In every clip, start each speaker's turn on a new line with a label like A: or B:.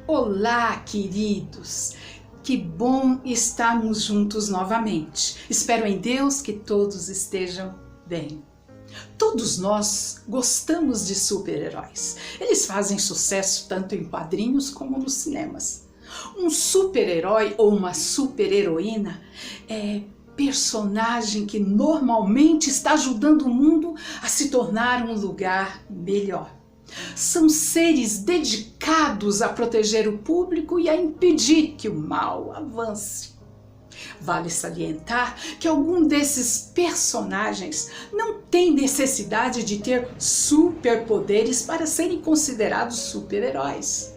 A: Olá, queridos! Que bom estarmos juntos novamente. Espero em Deus que todos estejam bem. Todos nós gostamos de super-heróis. Eles fazem sucesso tanto em quadrinhos como nos cinemas. Um super-herói ou uma super-heroína é personagem que normalmente está ajudando o mundo a se tornar um lugar melhor. São seres dedicados a proteger o público e a impedir que o mal avance. Vale salientar que algum desses personagens não tem necessidade de ter superpoderes para serem considerados super-heróis.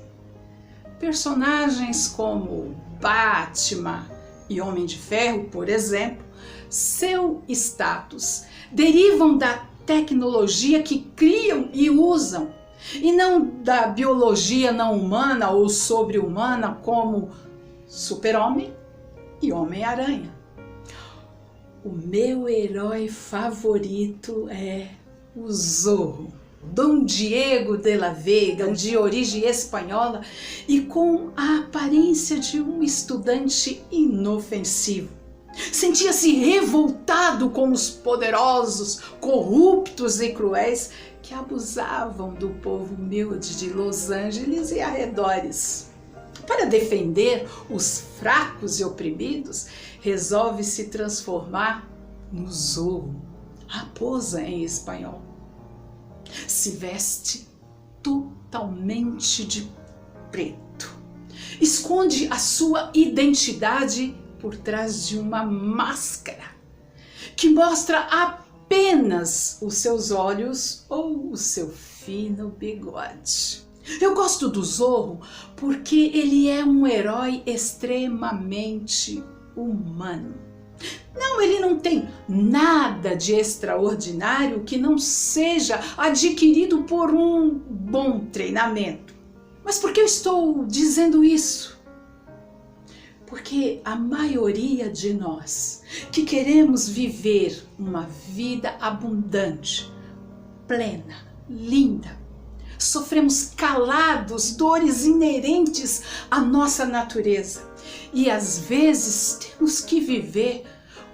A: Personagens como Batman e Homem de Ferro, por exemplo, seu status derivam da tecnologia que criam e usam, e não da biologia não humana ou sobre-humana como Super-Homem e Homem-Aranha. O meu herói favorito é o Zorro, Dom Diego de la Vega, de origem espanhola e com a aparência de um estudante inofensivo. Sentia-se revoltado com os poderosos, corruptos e cruéis que abusavam do povo humilde de Los Angeles e arredores. Para defender os fracos e oprimidos, resolve se transformar no Zorro, raposa em espanhol. Se veste totalmente de preto. Esconde a sua identidade por trás de uma máscara que mostra apenas os seus olhos ou o seu fino bigode. Eu gosto do Zorro porque ele é um herói extremamente humano. Não, ele não tem nada de extraordinário que não seja adquirido por um bom treinamento. Mas por que eu estou dizendo isso? Porque a maioria de nós que queremos viver uma vida abundante, plena, linda, sofremos calados dores inerentes à nossa natureza e às vezes temos que viver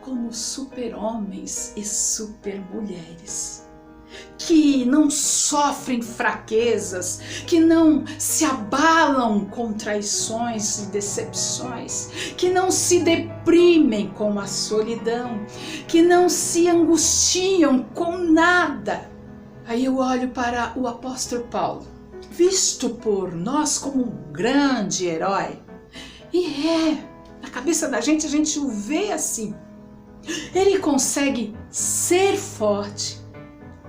A: como super-homens e super-mulheres, que não sofrem fraquezas, que não se abalam com traições e decepções, que não se deprimem com a solidão, que não se angustiam com nada. Aí eu olho para o apóstolo Paulo, visto por nós como um grande herói, e na cabeça da gente a gente o vê assim. Ele consegue ser forte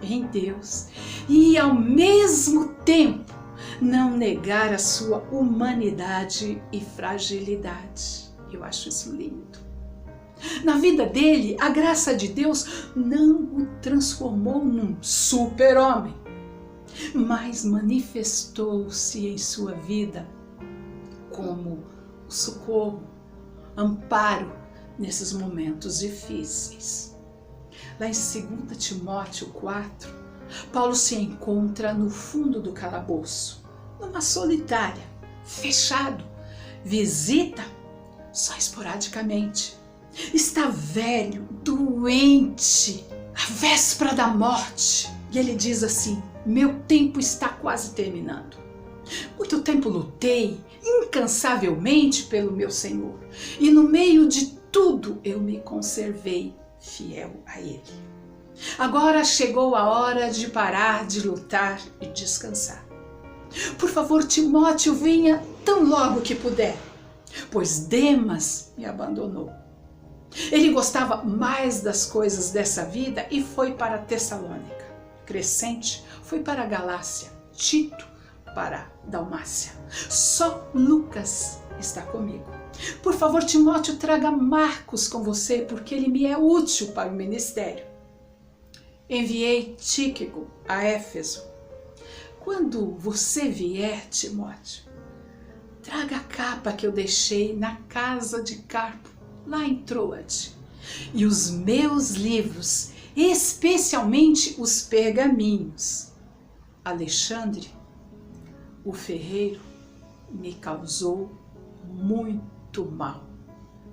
A: em Deus e ao mesmo tempo não negar a sua humanidade e fragilidade. Eu acho isso lindo. Na vida dele, a graça de Deus não o transformou num super-homem, mas manifestou-se em sua vida como o socorro, amparo nesses momentos difíceis. Lá em 2 Timóteo 4, Paulo se encontra no fundo do calabouço, numa solitária, fechado, visita só esporadicamente. Está velho, doente, à véspera da morte. E ele diz assim: meu tempo está quase terminando. Muito tempo lutei incansavelmente pelo meu Senhor, e no meio de tudo eu me conservei fiel a Ele. Agora chegou a hora de parar de lutar e descansar. Por favor, Timóteo, venha tão logo que puder, pois Demas me abandonou. Ele gostava mais das coisas dessa vida e foi para Tessalônica. Crescente foi para a Galácia, Tito para a Dalmácia. Só Lucas está comigo. Por favor, Timóteo, traga Marcos com você, porque ele me é útil para o ministério. Enviei Tíquico a Éfeso. Quando você vier, Timóteo, traga a capa que eu deixei na casa de Carpo, lá em Troade, e os meus livros, especialmente os pergaminhos. Alexandre, o ferreiro, me causou muito mal.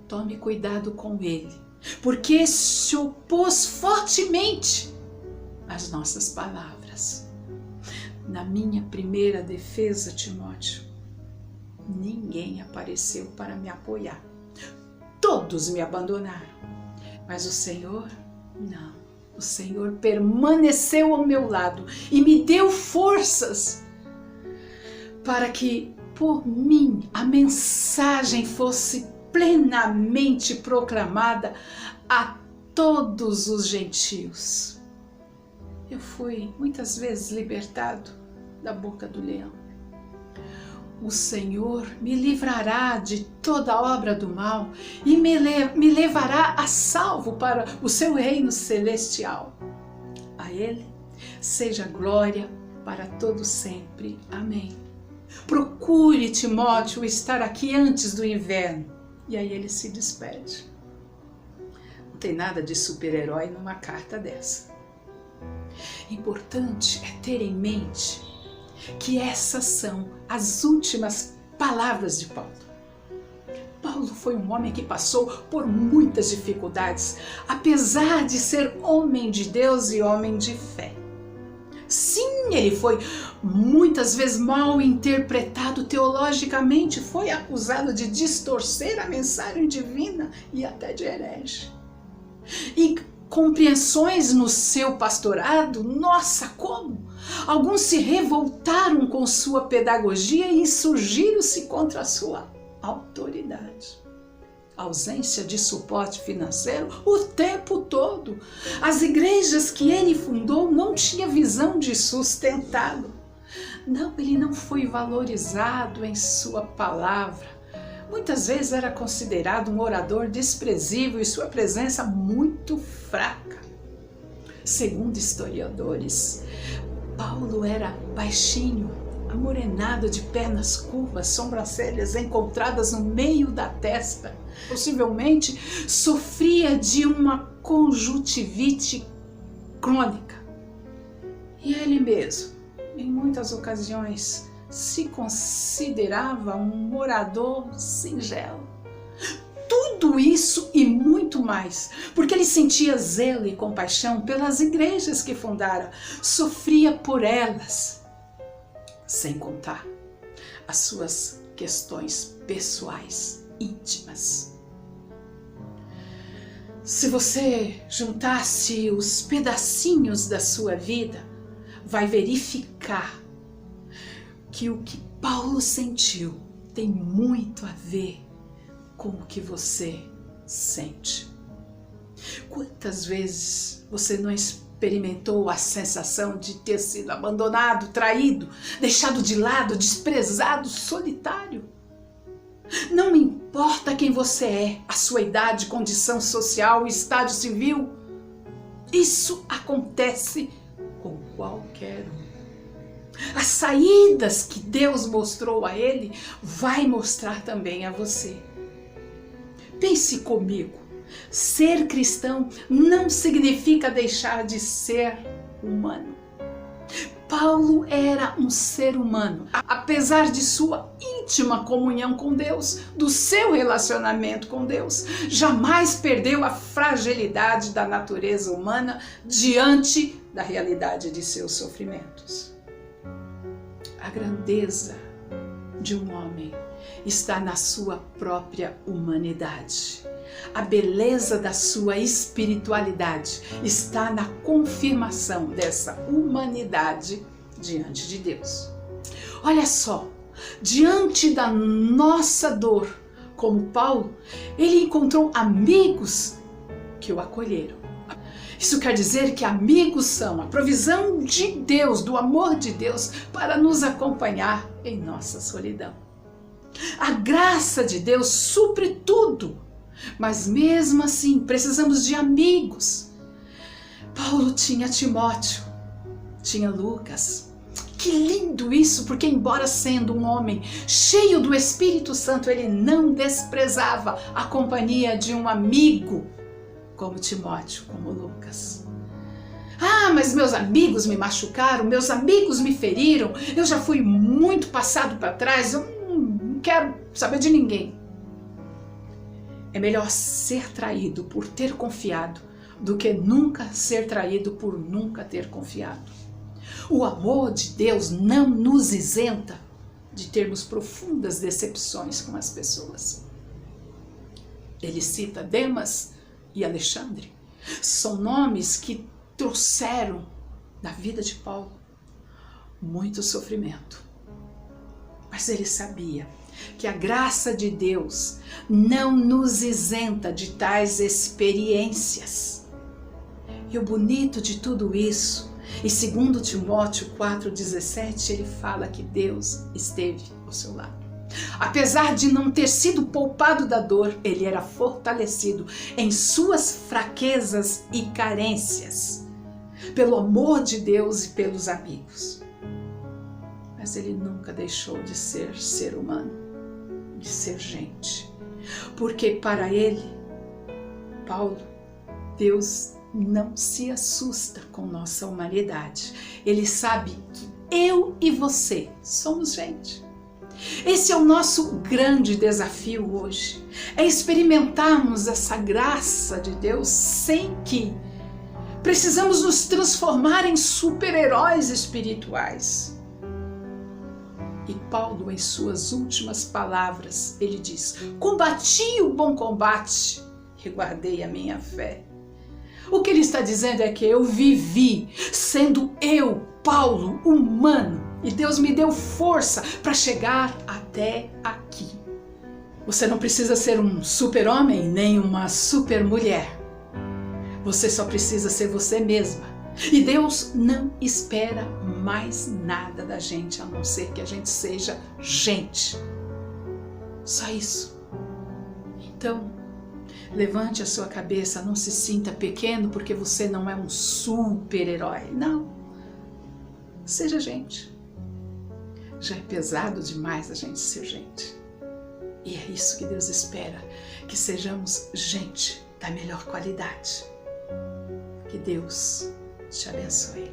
A: Tome cuidado com ele, porque se opôs fortemente às nossas palavras. Na minha primeira defesa, Timóteo, ninguém apareceu para me apoiar. Todos me abandonaram. Mas o Senhor, não. O Senhor permaneceu ao meu lado e me deu forças para que, por mim, a mensagem fosse plenamente proclamada a todos os gentios. Eu fui muitas vezes libertado da boca do leão. O Senhor me livrará de toda obra do mal e me levará a salvo para o seu reino celestial. A Ele seja glória para todo sempre. Amém. Procure, Timóteo, estar aqui antes do inverno. E aí ele se despede. Não tem nada de super-herói numa carta dessa. Importante é ter em mente que essas são as últimas palavras de Paulo. Paulo foi um homem que passou por muitas dificuldades, apesar de ser homem de Deus e homem de fé. Sim, ele foi muitas vezes mal interpretado teologicamente, foi acusado de distorcer a mensagem divina e até de herege. E compreensões no seu pastorado, nossa, como? Alguns se revoltaram com sua pedagogia e insurgiram-se contra a sua autoridade. Ausência de suporte financeiro o tempo todo. As igrejas que ele fundou não tinham visão de sustentá-lo. Não, ele não foi valorizado em sua palavra. Muitas vezes era considerado um orador desprezível e sua presença muito fraca. Segundo historiadores, Paulo era baixinho, amorenado, de pernas curvas, sobrancelhas encontradas no meio da testa. Possivelmente sofria de uma conjuntivite crônica. E ele mesmo, em muitas ocasiões, se considerava um orador singelo. Tudo isso e muito mais, porque ele sentia zelo e compaixão pelas igrejas que fundara, sofria por elas, sem contar as suas questões pessoais, íntimas. Se você juntasse os pedacinhos da sua vida, vai verificar que o que Paulo sentiu tem muito a ver com o que você sente. Quantas vezes você não experimentou a sensação de ter sido abandonado, traído, deixado de lado, desprezado, solitário? Não importa quem você é, a sua idade, condição social, estágio civil, isso acontece com qualquer um. As saídas que Deus mostrou a ele, vai mostrar também a você. Pense comigo, ser cristão não significa deixar de ser humano. Paulo era um ser humano, apesar de sua íntima comunhão com Deus, do seu relacionamento com Deus, jamais perdeu a fragilidade da natureza humana diante da realidade de seus sofrimentos. A grandeza de um homem está na sua própria humanidade. A beleza da sua espiritualidade está na confirmação dessa humanidade diante de Deus. Olha só, diante da nossa dor, como Paulo, ele encontrou amigos que o acolheram. Isso quer dizer que amigos são a provisão de Deus, do amor de Deus, para nos acompanhar em nossa solidão. A graça de Deus supre tudo, mas mesmo assim precisamos de amigos. Paulo tinha Timóteo, tinha Lucas. Que lindo isso, porque embora sendo um homem cheio do Espírito Santo, ele não desprezava a companhia de um amigo como Timóteo, como Lucas. Ah, mas meus amigos me machucaram, meus amigos me feriram, eu já fui muito passado para trás, eu não quero saber de ninguém. É melhor ser traído por ter confiado do que nunca ser traído por nunca ter confiado. O amor de Deus não nos isenta de termos profundas decepções com as pessoas. Ele cita Demas e Alexandre. São nomes que trouxeram na vida de Paulo muito sofrimento. Mas ele sabia que a graça de Deus não nos isenta de tais experiências. E o bonito de tudo isso, em 2 Timóteo 4,17, ele fala que Deus esteve ao seu lado. Apesar de não ter sido poupado da dor, ele era fortalecido em suas fraquezas e carências, pelo amor de Deus e pelos amigos. Mas ele nunca deixou de ser humano, de ser gente. Porque para ele, Paulo, Deus não se assusta com nossa humanidade. Ele sabe que eu e você somos gente. Esse é o nosso grande desafio hoje. É experimentarmos essa graça de Deus sem que precisamos nos transformar em super-heróis espirituais. E Paulo, em suas últimas palavras, ele diz: combati o bom combate e guardei a minha fé. O que ele está dizendo é que eu vivi sendo eu, Paulo, humano, e Deus me deu força para chegar até aqui. Você não precisa ser um super-homem nem uma super-mulher. Você só precisa ser você mesma. E Deus não espera mais nada da gente, a não ser que a gente seja gente. Só isso. Então, levante a sua cabeça, não se sinta pequeno porque você não é um super-herói. Não. Seja gente. Já é pesado demais a gente ser gente. E é isso que Deus espera, que sejamos gente da melhor qualidade. Que Deus te abençoe.